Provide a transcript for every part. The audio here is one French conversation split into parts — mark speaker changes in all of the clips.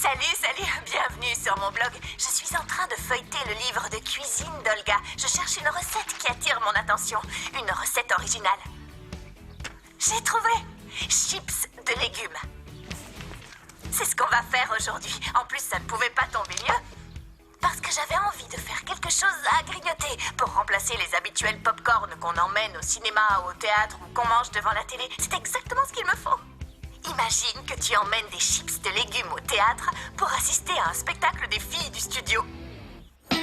Speaker 1: Salut, bienvenue sur mon blog. Je suis en train de feuilleter le livre de cuisine d'Olga. Je cherche une recette qui attire mon attention, une recette originale. J'ai trouvé chips de légumes. C'est ce qu'on va faire aujourd'hui. En plus, ça ne pouvait pas tomber mieux. Parce que j'avais envie de faire quelque chose à grignoter pour remplacer les habituels pop-corn qu'on emmène au cinéma, au théâtre ou qu'on mange devant la télé. C'est exactement ce qu'il me faut. Imagine que tu emmènes des chips de légumes au théâtre pour assister à un spectacle des filles du studio.
Speaker 2: Veo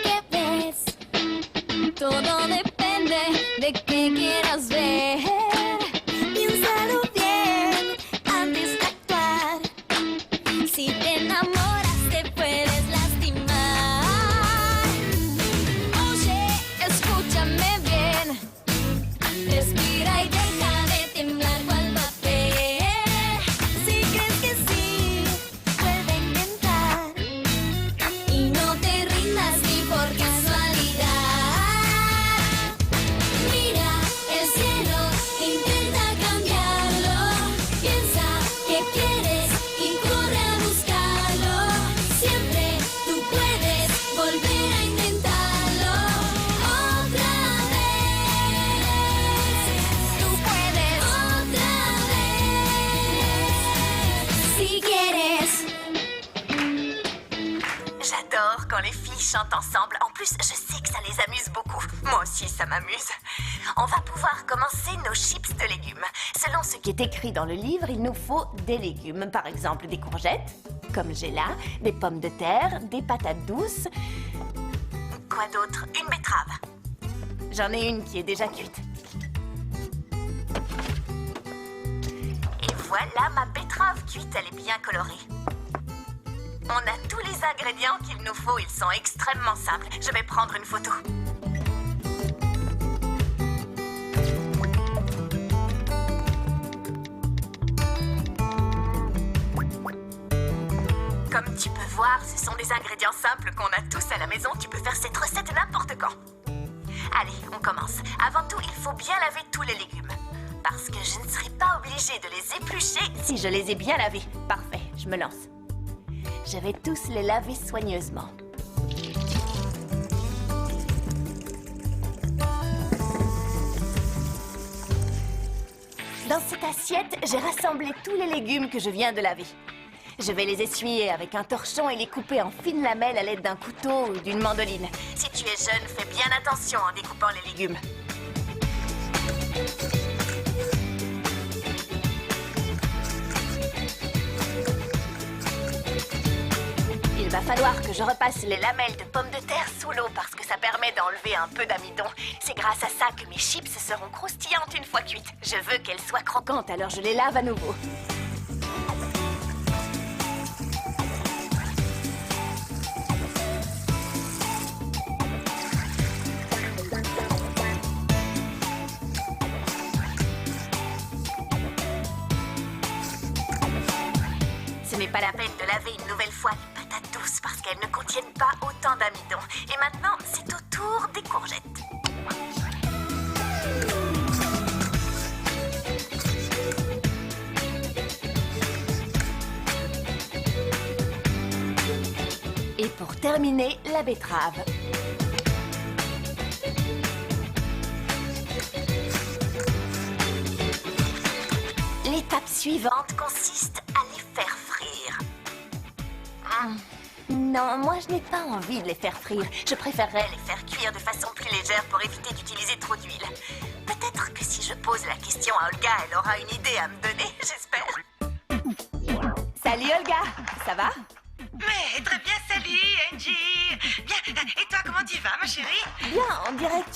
Speaker 2: que ves. Todo depende de qué quieras ver. Piénsalo bien antes de actuar. Si te enamoras te puedes lastimar. Oye, escúchame bien. Respira y deja de temblar cual papel. Si crees que sí, vuelve a intentar. Y no te rindas ni por casualidad. Mira el cielo, intenta cambiarlo. Piensa que quieres y corre a buscarlo. Siempre tú puedes volver a intentarlo. Otra vez. Tú puedes. Otra vez. Si quieres.
Speaker 1: J'adore quand les filles chantent ensemble. En plus, je sais que ça les amuse beaucoup. Moi aussi, ça m'amuse. On va pouvoir commencer nos chips de légumes. Selon ce qui est écrit dans le livre, il nous faut des légumes. Par exemple, des courgettes, comme j'ai là, des pommes de terre, des patates douces. Quoi d'autre? Une betterave. J'en ai une qui est déjà cuite. Et voilà ma betterave cuite, elle est bien colorée. On a tous les ingrédients qu'il nous faut, ils sont extrêmement simples. Je vais prendre une photo. Comme tu peux voir, ce sont des ingrédients simples qu'on a tous à la maison. Tu peux faire cette recette n'importe quand. Allez, on commence. Avant tout, il faut bien laver tous les légumes. Parce que je ne serai pas obligée de les éplucher si je les ai bien lavés. Parfait, je me lance. Je vais tous les laver soigneusement. Dans cette assiette, j'ai rassemblé tous les légumes que je viens de laver. Je vais les essuyer avec un torchon et les couper en fines lamelles à l'aide d'un couteau ou d'une mandoline. Si tu es jeune, fais bien attention en découpant les légumes. Il va falloir que je repasse les lamelles de pommes de terre sous l'eau parce que ça permet d'enlever un peu d'amidon. C'est grâce à ça que mes chips seront croustillantes une fois cuites. Je veux qu'elles soient croquantes, alors je les lave à nouveau. Ce n'est pas la peine de laver une nouvelle fois les patates douces parce qu'elles ne contiennent pas autant d'amidon. Et maintenant, c'est au tour des courgettes. Et pour terminer, la betterave. L'étape suivante consiste à les faire frire. Non, moi je n'ai pas envie de les faire frire. Je préférerais les faire cuire de façon plus légère pour éviter d'utiliser trop d'huile. Peut-être que si je pose la question à Olga, elle aura une idée à me donner, j'espère. Salut Olga, ça va?
Speaker 3: Mais très bien, salut Angie. Bien, et toi, comment tu vas, ma chérie?
Speaker 1: Bien, on dirait que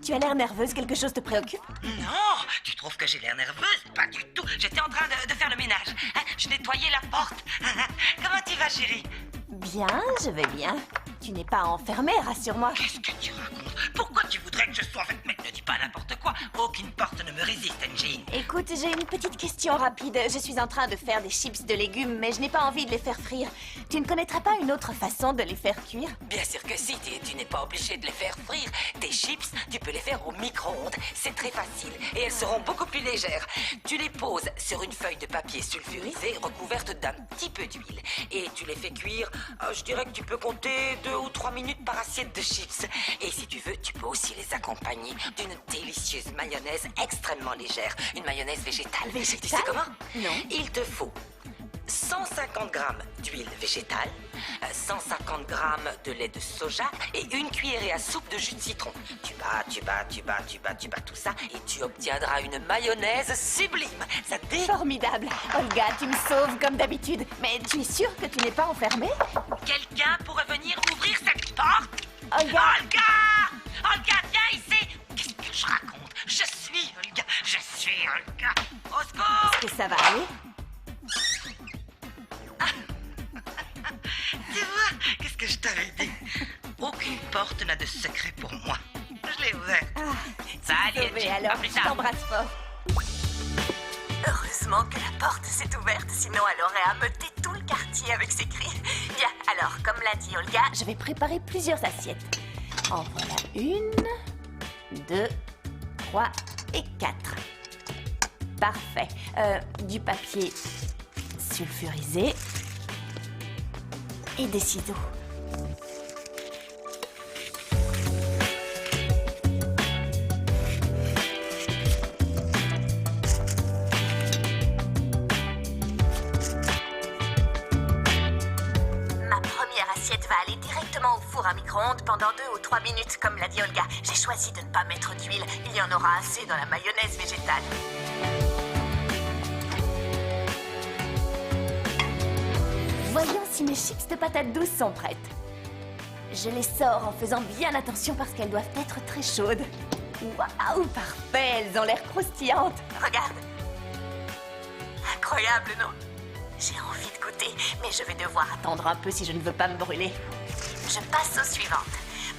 Speaker 1: tu as l'air nerveuse, quelque chose te préoccupe?
Speaker 3: Non, tu trouves que j'ai l'air nerveuse? Pas du tout, j'étais en train de faire le ménage. Hein, je nettoyais la porte. Comment tu vas, chérie?
Speaker 1: Bien, je vais bien. Tu n'es pas enfermée, rassure-moi.
Speaker 3: Qu'est-ce que tu racontes? Pourquoi tu voudrais voudrais que je sois avec... Mais ne dis pas n'importe quoi. Aucune porte ne me résiste, Engine.
Speaker 1: Écoute, j'ai une petite question rapide. Je suis en train de faire des chips de légumes, mais je n'ai pas envie de les faire frire. Tu ne connaîtrais pas une autre façon de les faire cuire?
Speaker 3: Bien sûr que si, tu n'es pas obligé de les faire frire. Tes chips, tu peux les faire au micro-ondes. C'est très facile et elles seront beaucoup plus légères. Tu les poses sur une feuille de papier sulfurisé recouverte d'un petit peu d'huile. Et tu les fais cuire, je dirais que tu peux compter 2 ou 3 minutes par assiette de chips. Et si tu veux, tu peux aussi les accompagner d'une délicieuse mayonnaise extrêmement légère. Une mayonnaise végétale.
Speaker 1: Végétale?
Speaker 3: Tu sais comment?
Speaker 1: Non.
Speaker 3: Il te faut 150 grammes d'huile végétale, 150 grammes de lait de soja et une cuillerée à soupe de jus de citron. Tu bats tout ça et tu obtiendras une mayonnaise sublime. Ça te dit?
Speaker 1: Formidable. Olga, tu me sauves comme d'habitude. Mais tu es sûre que tu n'es pas enfermée?
Speaker 3: Quelqu'un pourrait venir ouvrir cette porte?
Speaker 1: Olga!
Speaker 3: Olga, viens ici! Qu'est-ce que je raconte? Je suis Olga. Au secours!
Speaker 1: Est-ce que ça va aller?
Speaker 3: Tu vois, qu'est-ce que je t'avais dit? Aucune porte n'a de secret pour moi. Je l'ai ouverte. Ça allait,
Speaker 1: Sauvée,
Speaker 3: à
Speaker 1: alors,
Speaker 3: plus
Speaker 1: je
Speaker 3: tard.
Speaker 1: t'embrasse fort. Heureusement que la porte s'est ouverte, sinon elle aurait ameuté tout le quartier avec ses cris. Bien, alors, comme l'a dit Olga, je vais préparer plusieurs assiettes. En voilà 1, 2, 3 et 4. Parfait. Du papier sulfurisé et des ciseaux. Ma première assiette va aller directement au four à micro-ondes pendant 2 ou 3 minutes, comme l'a dit Olga. J'ai choisi de ne pas mettre d'huile. Il y en aura assez dans la mayonnaise végétale. Voyons si mes chips de patates douces sont prêtes. Je les sors en faisant bien attention parce qu'elles doivent être très chaudes. Waouh, parfait, elles ont l'air croustillantes. Regarde. Incroyable, non? J'ai envie de goûter, mais je vais devoir attendre un peu si je ne veux pas me brûler. Je passe aux suivantes.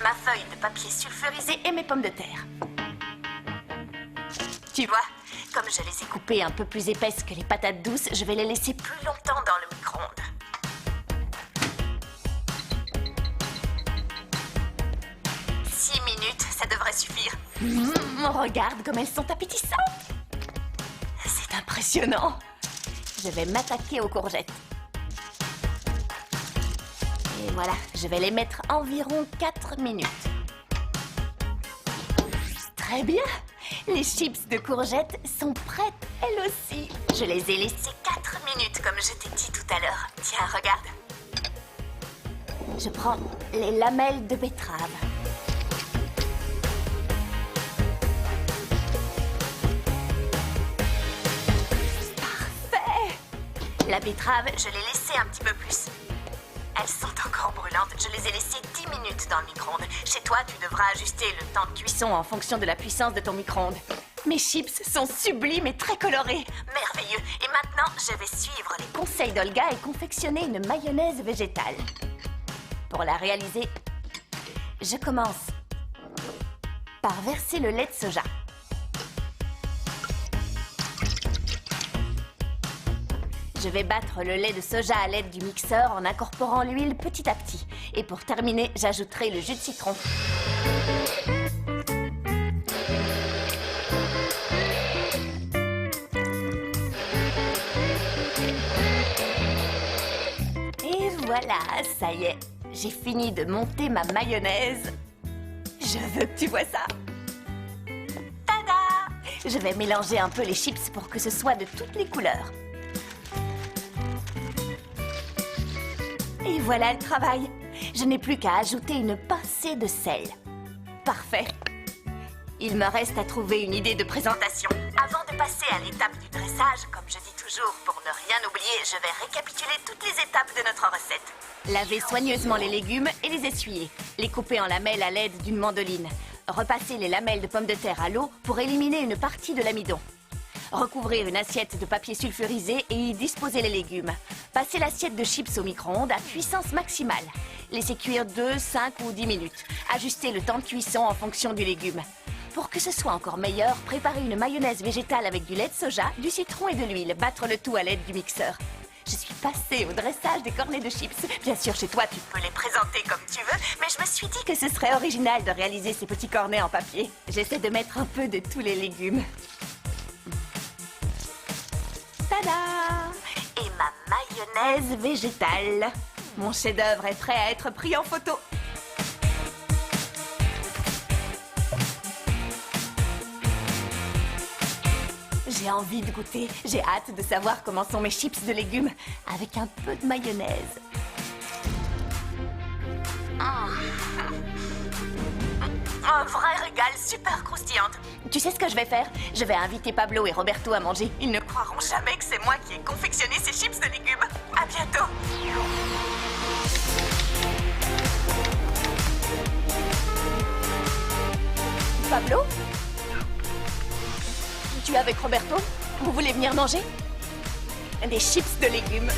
Speaker 1: Ma feuille de papier sulfurisé et mes pommes de terre. Tu vois, comme je les ai coupées un peu plus épaisses que les patates douces, je vais les laisser plus longtemps dans le micro-ondes. 6 minutes, ça devrait suffire. Regarde comme elles sont appétissantes. C'est impressionnant. Je vais m'attaquer aux courgettes. Et voilà, je vais les mettre environ 4 minutes. Très bien. Les chips de courgettes sont prêtes, elles aussi. Je les ai laissées 4 minutes, comme je t'ai dit tout à l'heure. Tiens, regarde. Je prends les lamelles de betterave. Parfait! La betterave, je l'ai laissée un petit peu plus. Elles sont encore brûlantes. Je les ai laissées 10 minutes dans le micro-ondes. Chez toi, tu devras ajuster le temps de cuisson en fonction de la puissance de ton micro-ondes. Mes chips sont sublimes et très colorés. Merveilleux. Et maintenant, je vais suivre les conseils d'Olga et confectionner une mayonnaise végétale. Pour la réaliser, je commence par verser le lait de soja. Je vais battre le lait de soja à l'aide du mixeur en incorporant l'huile petit à petit. Et pour terminer, j'ajouterai le jus de citron. Et voilà, ça y est. J'ai fini de monter ma mayonnaise. Je veux que tu vois ça. Tada! Je vais mélanger un peu les chips pour que ce soit de toutes les couleurs. Et voilà le travail. Je n'ai plus qu'à ajouter une pincée de sel. Parfait. Il me reste à trouver une idée de présentation. Avant de passer à l'étape du dressage, comme je dis toujours, pour ne rien oublier, je vais récapituler toutes les étapes de notre recette. Laver soigneusement les légumes et les essuyer. Les couper en lamelles à l'aide d'une mandoline. Repasser les lamelles de pommes de terre à l'eau pour éliminer une partie de l'amidon. Recouvrir une assiette de papier sulfurisé et y disposer les légumes. Passer l'assiette de chips au micro-ondes à puissance maximale. Laissez cuire 2, 5 ou 10 minutes. Ajustez le temps de cuisson en fonction du légume. Pour que ce soit encore meilleur, préparez une mayonnaise végétale avec du lait de soja, du citron et de l'huile. Battre le tout à l'aide du mixeur. Je suis passée au dressage des cornets de chips. Bien sûr, chez toi, tu peux les présenter comme tu veux, mais je me suis dit que ce serait original de réaliser ces petits cornets en papier. J'essaie de mettre un peu de tous les légumes. Tada! Et ma mayonnaise végétale. Mon chef-d'œuvre est prêt à être pris en photo. J'ai envie de goûter. J'ai hâte de savoir comment sont mes chips de légumes avec un peu de mayonnaise. Un vrai régal, super croustillante. Tu sais ce que je vais faire? Je vais inviter Pablo et Roberto à manger. Ils ne croiront jamais que c'est moi qui ai confectionné ces chips de légumes. À bientôt. Pablo? Tu es avec Roberto? Vous voulez venir manger? Des chips de légumes.